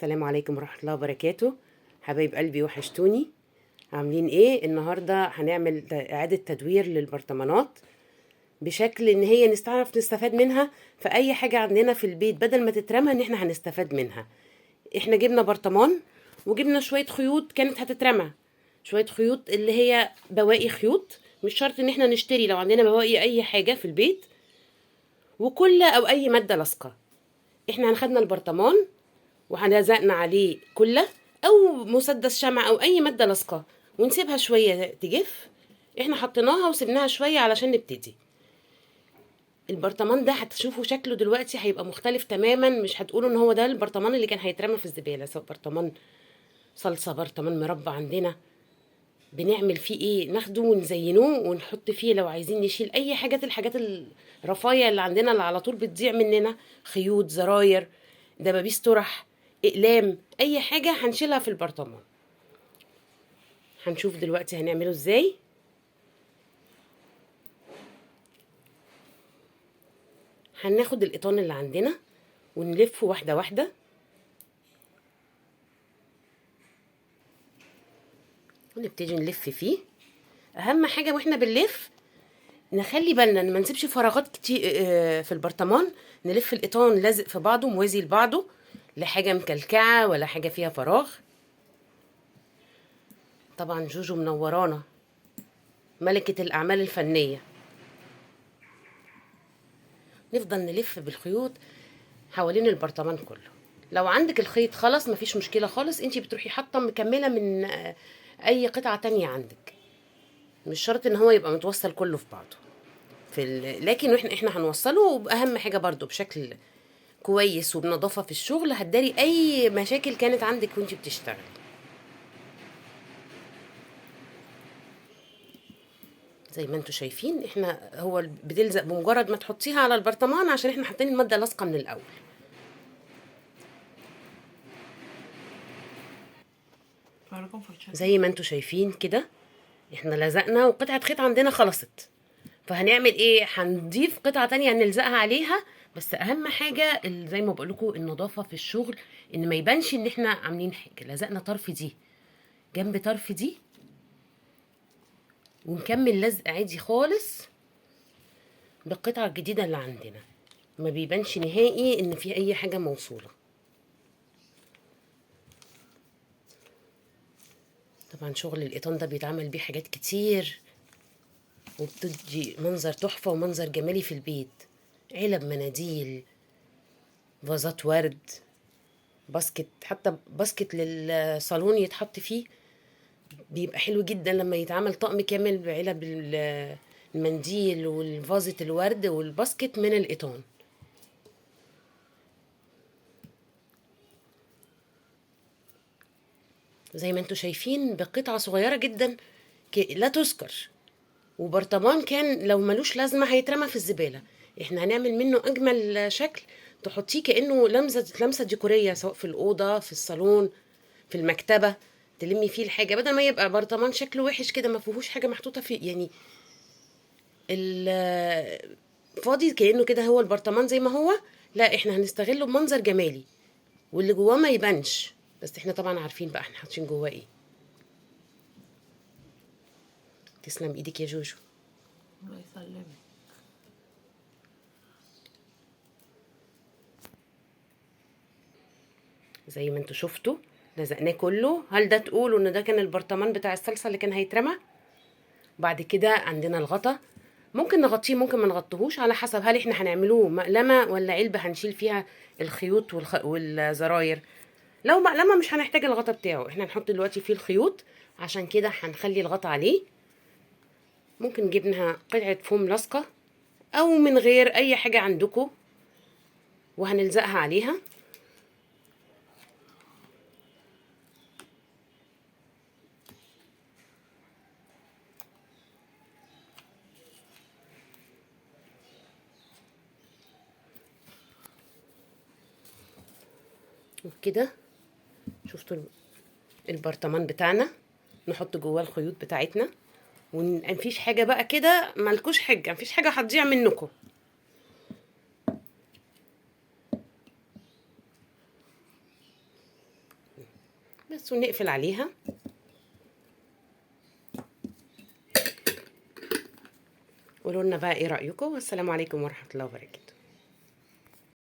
السلام عليكم ورحمة الله وبركاته. حبايب قلبي وحشتوني. عاملين ايه؟ النهاردة هنعمل اعادة تدوير للبرطمانات بشكل ان هي نستفاد منها في اي حاجة عندنا في البيت، بدل ما تترمى ان احنا هنستفاد منها. احنا جبنا برطمان وجبنا شوية خيوط كانت هتترمى، شوية خيوط اللي هي بواقي خيوط، مش شرط ان احنا نشتري، لو عندنا بواقي اي حاجة في البيت وكل او اي مادة لاصقة. احنا هنخدنا البرطمان وهنلزقنا عليه كله او مسدس شمع او اي ماده لاصقه ونسيبها شويه تجف. احنا حطيناها وسبناها شويه علشان نبتدي. البرطمان ده هتشوفوا شكله دلوقتي هيبقى مختلف تماما، مش هتقولوا ان هو ده البرطمان اللي كان هيترمى في الزباله، سواء برطمان صلصه، برطمان مربى عندنا بنعمل فيه ايه، ناخده ونزينوه ونحط فيه لو عايزين نشيل اي الحاجات الرفايع اللي عندنا اللي على طول بتضيع مننا، خيوط، زراير، دبابيس، طرح، اقلام، اي حاجه هنشيلها في البرطمان. هنشوف دلوقتي هنعمله ازاي. هناخد القطان اللي عندنا ونلفه واحده واحده، ونبتدي نلف فيه. اهم حاجه واحنا بنلف نخلي بالنا ان ما نسيبش فراغات كتير في البرطمان، نلف القطان لازق في بعضه موازي لبعضه، لا حاجه مكلكعه ولا حاجه فيها فراغ. طبعا جوجو منورانا، ملكه الاعمال الفنيه. نفضل نلف بالخيوط حوالين البرطمان كله. لو عندك الخيط خلاص مفيش مشكله خالص، انتي بتروحي حاطه مكمله من اي قطعه تانية عندك، مش شرط ان هو يبقى متوصل كله في بعضه لكن احنا هنوصله باهم حاجه برضو بشكل كويس وبنظافه في الشغل، هتداري اي مشاكل كانت عندك وانتي بتشتغل. زي ما انتوا شايفين احنا هو بتلزق بمجرد ما تحطيها على البرطمان، عشان احنا حاطين الماده لاصقه من الاول. زي ما انتوا شايفين كده احنا لزقنا وقطعه خيط عندنا خلصت، فهنعمل ايه؟ هنضيف قطعه تانية نلزقها عليها. بس اهم حاجه زي ما بقول لكم النظافه في الشغل، ان ما يبانش ان احنا عاملين حاجه. لزقنا طرف دي جنب طرف دي ونكمل لزق عادي خالص بالقطعه الجديده اللي عندنا، ما بيبانش نهائي ان في اي حاجه موصوله. طبعا شغل القطان ده بيتعمل بيه حاجات كتير وبتدي منظر تحفه ومنظر جمالي في البيت. علب مناديل، فازات ورد، باسكت، حتى باسكت للصالون يتحط فيه، بيبقى حلو جدا لما يتعمل طقم كامل بعلب المنديل والفازة الورد والباسكت من القطان. زي ما انتوا شايفين بقطعة صغيرة جدا لا تذكر، وبرطمان كان لو ملوش لازمة هيترمى في الزبالة. احنا هنعمل منه اجمل شكل، تحطيه كأنه لمسة ديكورية، سواء في الأوضة، في الصالون، في المكتبة، تلمي فيه الحاجة، بدل ما يبقى برطمان شكله وحش كده ما فيهوش حاجة محطوطة فيه، يعني فاضي كأنه كده هو البرطمان زي ما هو. لا احنا هنستغله بمنظر جمالي واللي جواه ما يبانش، بس احنا طبعا عارفين بقى احنا حاطين جواه ايه. تسلم ايدك يا جوجو. الله يسلمك. زي ما انتوا شفتوا لزقناه كله. هل ده تقولوا ان ده كان البرطمان بتاع الصلصه اللي كان هيترمى؟ بعد كده عندنا الغطا، ممكن نغطيه ممكن ما نغطيهوش، على حسب هل احنا هنعملوه مقلمه ولا علبه هنشيل فيها الخيوط والزراير. لو مقلمه مش هنحتاج الغطا بتاعه، احنا هنحط دلوقتي فيه الخيوط، عشان كده هنخلي الغطا عليه. ممكن جبنها قطعه فوم لاصقه او من غير اي حاجه عندكم، وهنلزقها عليها. وكده شفتوا البرطمان بتاعنا، نحط جواه الخيوط بتاعتنا، ومفيش حاجه بقى كده، مالكوش حاجه، مفيش حاجه هتضيع منكم. بس ونقفل عليها. قولوا لنا بقى ايه رأيكم، والسلام عليكم ورحمة الله وبركاته.